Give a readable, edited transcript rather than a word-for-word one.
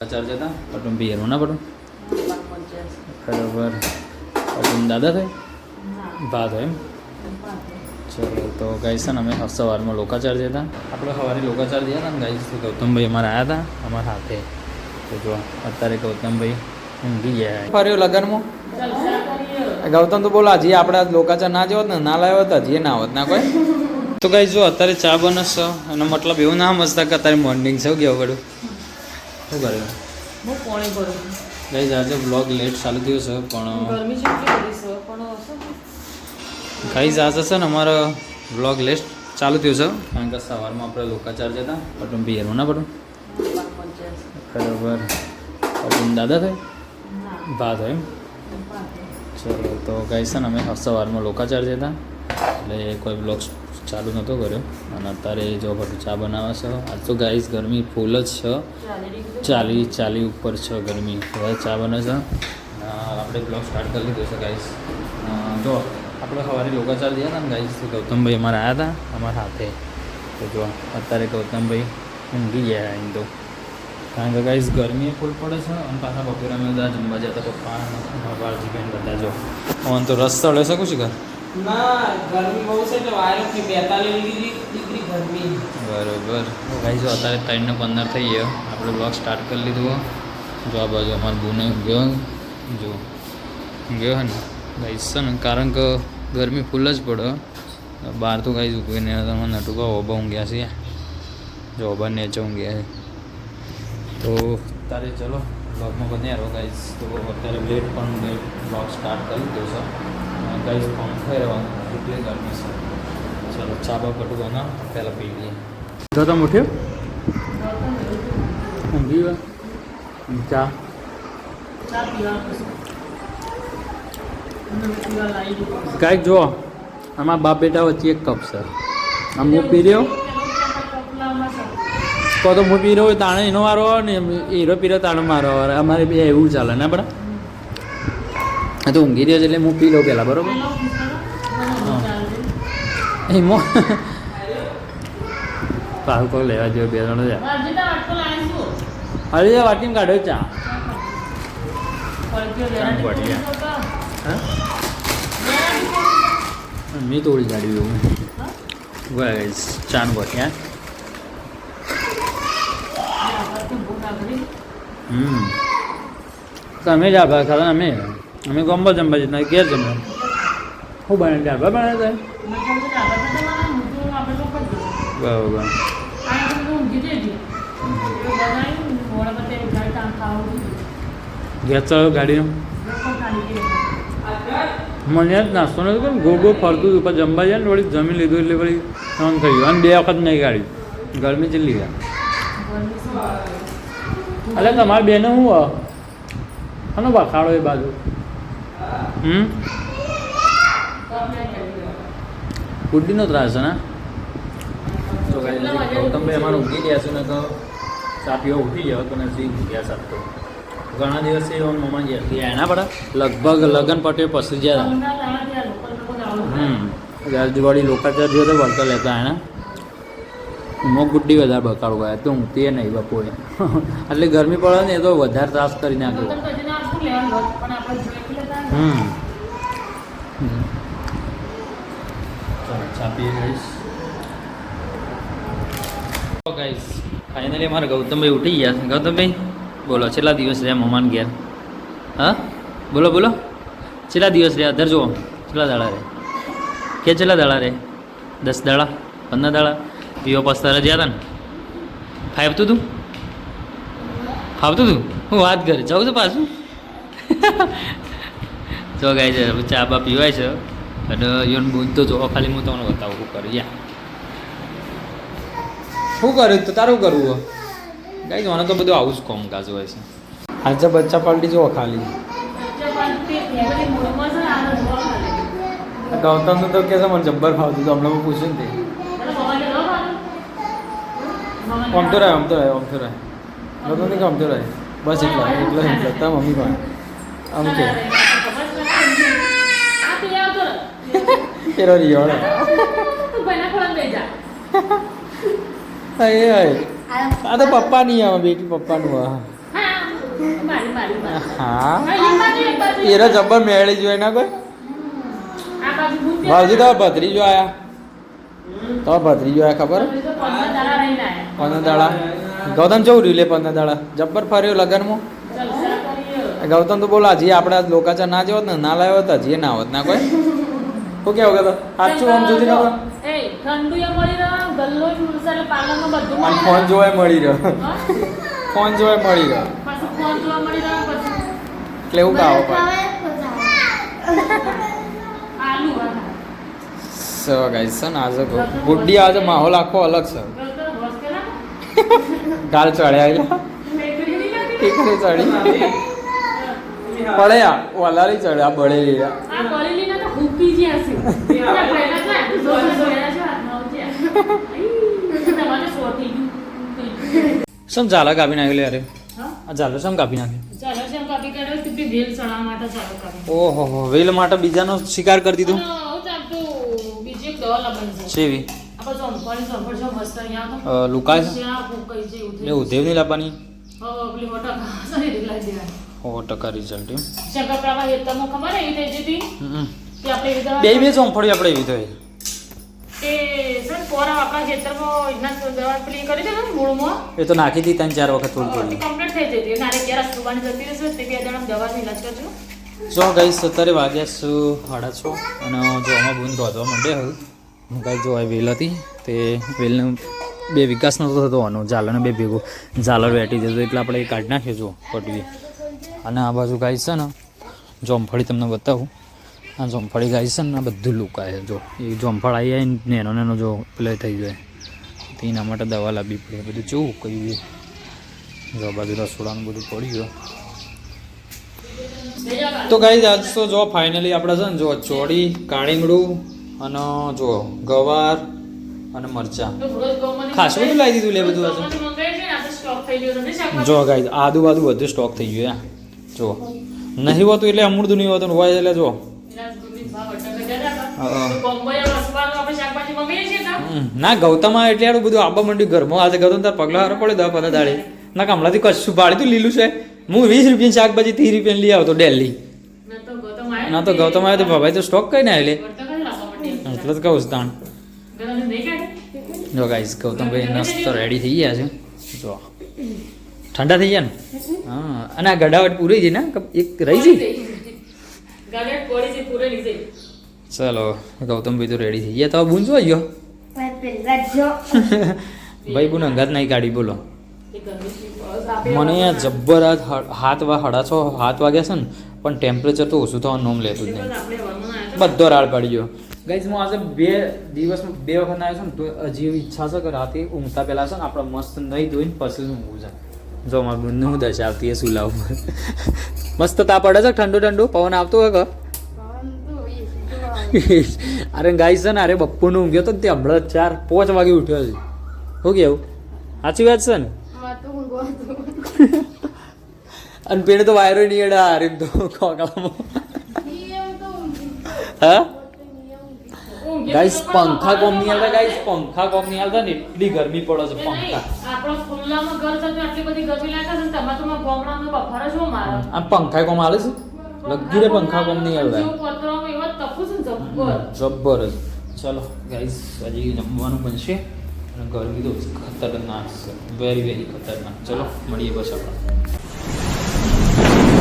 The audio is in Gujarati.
ચાર્જ હતા પટુમ પિયરનું ના પટુમ બરાબર પટુમ દાદા થાય ભાત હોય એમ ચલો તો ગાઈસ છે ને અમે સવારમાં લોકાચાર્જ હતા આપણે સવારે લોકાચાર્જ ગયા હતા ને ગાઈસ ગૌતમભાઈ અમારે આવ્યા હતા અમારા હાથે તો જો અત્યારે ગૌતમભાઈ ઊંઘી ગયા ફર્યો લગનમાં ગૌતમ તો બોલા હજી આપણે લોકાચાર ના જવો ને ના લાવ્યો હતા હજી ના હોત ના કોઈ તો ગાઈસ જો અત્યારે ચા બનસ એનો મતલબ એવું ના સમજતા કે અત્યારે મોર્નિંગ છે ગયો પડ્યું શું કર્યું હું પાણી ભરું ગાઈસ આજે બ્લોગ લેટ ચાલુ થયો છે પણ ગરમી જેટલી બધી છે પણ ગાઈસ આજે છે ને અમારો બ્લોગ લેટ ચાલુ થયો છે કારણ કે સવારમાં આપણે લોકાચાર્જ હતા પટુમ પિયરનું ના પટુમ બરાબર પટુમ દાદા થાય ભાત હોય એમ ચલો તો ગાઈસ છે ને અમે સવારમાં લોકાચાર્જ હતા એટલે કોઈ બ્લોગ ચાલુ નહોતો કર્યો અને અત્યારે જો બધું ચા બનાવે છે આજ તો ગાઈસ ગરમી ફૂલ જ છે 40 ઉપર છે ગરમી હવે ચા બને છે આપણે બ્લોગ સ્ટાર્ટ કરી લીધો છે ગાઈસ જો આપણે સવારે લોકાચાર્જ ગયા હતા ને ગાઈસ ગૌતમભાઈ અમારે આવ્યા હતા અમારા હાથે તો જો અત્યારે ગૌતમભાઈ ઊંઘી ગયા એમ તો કારણ કે ગાઈસ ગરમી ફૂલ પડે છે અને પાછા બપોરે અમે બધા જમવા જતા પપ્પા બાળજી બેન બધા જો ઓન તો રસ તળે શકું છું ઘર ના ગરમી બહુ છે એટલે વાયરસની 42 ડિગ્રી ગરમી બરાબર ગાઈસ જો અત્યારે 3:15 થઈ ગયો આપણે બ્લોગ સ્ટાર્ટ કરી લીધું જો આ બાજુ અમારો બુને ગયો જો ગયો હે ને ગાઈસ છે ને કારણ કે ગરમી ફૂલ જ પડે બહાર તો ગાઈસ ઉભીને તમે નટુકા ઓબા ઊંઘ્યા છે જો ઓબા નેચે ઊંઘ્યા છે તો તારે ચલો બ્લોગમાં બન્યા રહો ગાઈસ તો અત્યારે લેટ પણ લેટ બ્લોગ સ્ટાર્ટ કરી દીધો છે ગાઈસ પંખો રહેવાનું એટલી ગરમી છે ચલો ચા બા પટું બનાવ પહેલાં પી લઈએ જો તમે ઉઠ્યો ઊંઘી ચા કાંઈક જો આમાં બાપ બેટા વચ્ચે એક કપ છે આમ હું પી રહ્યો તો હું પી રહ્યો તાણે એનો વારો ને હીરો પી રહ્યો તાણે મારો અમારે બે એવું ચાલે ને આપણે હા તો ઊંઘી રહ્યો છે એટલે હું પી લઉં પહેલાં બરાબર એમાં પાછું કોઈ લેવા જેવું બે જણ છે અરે વાટીમાં કાઢ્યો ચા મેં તોડી કાઢ્યું એવું ચાન ભટ્યા તમે જ આભાર ખાતા અમે ગમવા જમવા જતા ઘેર જમવા શું બને ડાબા બનાવે બરાબર ગેસ ચાલો ગાડીનો મને જ નાસ્તો નથી કેમ ગો ફરતું હતું પણ જમવા જાય ને વળી જમી લીધું એટલે વળી આમ થઈ ગયું અને 2 વખત નહીં ગાડી ગરમી ચેટલી ગયા એટલે તમારે બેને શું આનો બખાડો એ બાજુ ગુડ્ડીનો ત્રાસ છે ને તો ગૌતમભાઈ અમારે ઊંઘી ગયા છે ને તો ચા પીવા ઉઠી ગયો તો નથી ગયા સાથ ઘણા દિવસે એવા મમ્મા ગયા એના પડે લગભગ લગ્ન પટે પછી ગયા દિવાળી લોકાચાર જોયો તો વળતા લેતા એના મો ગુડ્ડી વધારે બકાડો ગયા તો ઊંઘતી એ નહીં બપોરે એટલે ગરમી પડે ને એ તો વધારે ત્રાસ કરી નાખ્યો ચા પીએ ગાઈસ ફાઇનલી અમારે ગૌતમભાઈ ઉઠી ગયા છે ગૌતમભાઈ બોલો છેલ્લા દિવસ રહ્યા મમાન ઘેર હા બોલો છેલ્લા દિવસ રહ્યા અધર જુઓ છેલ્લા દાડા રે કે છેલ્લા દાડા રે 10 દાડા 15 દાડા પીઓ પસ્તારા જ્યાં હતા ને ફાવતું હતું હું વાત કરે જાઉં છું પાછું જો ગાય છે ચા બા પીવાય છે અને યોન બૂંદ તો જોવા ખાલી હું તમને બતાવું શું કરું યા શું કર્યું તો તારું કરવું ગાય મને તો બધું આવું જ કોમકાજ હોય છે આજે બચ્ચા પાલટી જુઓ ખાલી ગૌતમનું તો કે છે મને જબ્બર ફાવતું તો હમણાં પૂછ્યું ને આમ તો રહે બધું નહીં ગમતો રહે બસ એટલા તા મમ્મી પણ આમ કે પેલો રિયો આ તો પપ્પા નહીં આવે બેટી પપ્પાનું આ મારી મારી મારી. હા એક બાજુ, એક બાજુ. એરો જબ્બર મેળી જોઈ ના કોઈ આ બાજુ બૂટ ભાવજી તો ભત્રીજો આયા તો ભત્રીજો આયા ખબર તો 15 દાડા રહીને આયા. 15 દાડા ગૌતમ ચૌ રહ્યું લે 15 દાડા જબ્બર ફર્યો લગનમાં જલસા કરીએ. ગૌતમ તો બોલા હજી આપણે લોકાચા ના જેવો ને ના લાવ્યો તો હજી ના હોત ના કોઈ શું કેવું કે સાચું આમ સુધી ના હોય? એ ઠંડુ એ મળી રહ્યો ગલ્લો જ મળશે એટલે પાર્લરમાં બધું અને મળી ફોન રહ્યો. જોવાય મળી રહ્યો હા? ફોન જોવાય મળી રહ્યો પાછું ફોન જોવા મળી રહ્યો પછી એટલે એવું કાવો પડે આલુ હા. સો ગાઈસ છે ને આજે ગુડ્ડી આજે માહોલ આખો અલગ છે ગલતો હોશ કે ના? ગાલ ચડ્યા આયલા મેકરી નહીં લાગી? ટીકરી ચડી પડ્યા ઓલારી ચડ્યા બળેલી આ બળેલી ના તો હુકી જ હશે. પેલા પહેલા તો આટલું જોરદાર જોયા છે હાથમાં ઉજ્યા. આઈ, તમારે સોટી ગયું. સમ ઝાલા કાપી નાખેલી અરે હા? આ ઝાલો સમ કાપી નાખે ચાલો છે કાપી કાઢ્યો કે વેલ ચણા માટે ચાલો કાપી. ઓહો હો વેલ માટે બીજાનો શિકાર કરી દીધું અને હું ચાલતું બીજી એક દવા લાવવાની છે. સેવી આપણે જોંફળ જો મસ્ત અહીંયા તો. લુકાય છે ત્યાં ફૂંકાઈ છે એવું એટલે ઉધેવ નહીં લાવવાની હવે પેલી મોટા ઘાસ હોય એટલે લાવી દેવાની. 100% રિઝલ્ટ એમ શંકરપ્રાભા હેતરમાં ખબર એવી થઈ જતી કે આપણે એવી દવા બે ચોંફળી આપણે એવી થઈ કે સર પોરા આપણા ખેતરમાં એના દવા પેલી કરી દે ને મૂળમાં એ તો નાખી હતી 3-4 વખત થોડી થોડી કમ્પ્લીટ થઈ જતી નારે ક્યારે સુવાની જતી રહેશે તે બે દાડા દવાની ઇલાજ કરજો. જો ગઈ 17 વાગ્યા છું 6:30 અને જો આમાં બૂંદ રોધવા માંડે હવે હું કાંઈ જો આ વેલ હતી તે વેલને 2 વિકાસ નહોતો થતો આનો ઝાલરને 2 ભેગો ઝાલર વેટી જતો એટલે આપણે એ કાઢી નાખ્યો જો પટવી અને આ બાજુ ગાય છે ને જોમફળી તમને બતાવું આ જોમફળી ગાય છે ને આ બધું લુકાય છે જો એ જોમફળ આવી જાય ને નેનો નેનો જો પેલો થઈ જાય તો એના માટે દવા લાવવી પડે બધું જોવું કયું જો આ બાજુ રસોડાનું બધું પડી ગયું તો ગાઈઝ આજ તો જો ફાઇનલી આપણે છે ને જો ચોળી કાળીંગડું અને જો ગવાર અને મરચાં ખાસું બધું લાવી દીધું લે બધું આજે જો ગાઈઝ આદુ બાદુ બધું સ્ટોક થઈ ગયું જો નહીં હોતું એટલે અમૃતું નહીં હોતું હોય એટલે જો ના ગૌતમમાં એટલે આટલું બધું આબા મંડ્યું ઘરમાં આજે ગૌતમ તાર પગલા હારો પડે 10-15 દાડે ના હમણાંથી કશું ભાડે તું લીલું છે હું 20 રૂપિયાની શાકભાજી 30 રૂપિયાની લઈ આવતો ડેલી ના તો ગૌતમ આવ્યો તો ભાઈ તો સ્ટોક કઈ ના એટલે એટલે તો કહું છું તાણ જો ગાઈસ ગૌતમભાઈ નાસ્તો રેડી થઈ ગયા છે જો ઠંડા થઈ ગયા ને હા અને આ ગડાવટ પૂરી છે ને એક રહી છે ચલો ગૌતમભાઈ તો રેડી થઈ ગયા તો બુન જો ગયો ભાઈ બુન અંગાત નહીં કાઢી બોલો મને આ જબ્બર હાથ વાગ્યા છે ને પણ ટેમ્પરેચર તો ઓછું થવાનું નોમ લેતું જ નહીં બધો રાડ પડી ગયો ગાઈઝ હું આજે 2 દિવસમાં 2 વખત આવ્યો છું ને તો હજી એવી ઈચ્છા છે કે રાતે ઊંઘતા પહેલાં છે ને આપણે મસ્ત નહીં ધોઈને પછી ઊંઘવું છે જો મારા બુનને હું દશા આવતી એ સુલા ઉપર મસ્ત તાપ પડે છે ઠંડુ ઠંડુ પવન આવતો હોય કે અરે ગાઈઝ છે ને અરે બપ્પુને ઊંઘ્યો તો તે હમણાં 4-5 વાગે ઉઠ્યો છે શું કેવું સાચી વાત છે ને અને પેલે તો વાયરો નહીં એડા અરે તો ખોકળામાં હા ગાઈસ પંખા કોમ નહીં આવતા ગાઈસ પંખા કોમ નહીં આવતા ને એટલી ગરમી પડે છે પંખા આપણો ખુલ્લામાં ઘર છે તો આટલી બધી ગરમી લાગે છે તમારે તો ગામડાનો બફારો છો મારો આ પંખા કોમ આવે છે લગી રે પંખા કોમ નહીં આવતા પતરામાં એવા તપુ છે જબ્બર જબ્બર જ ચલો ગાઈસ હજી જમવાનું બનશે અને ગરમી તો ખતરનાક છે વેરી ખતરનાક ચલો મળીએ પછી આપણે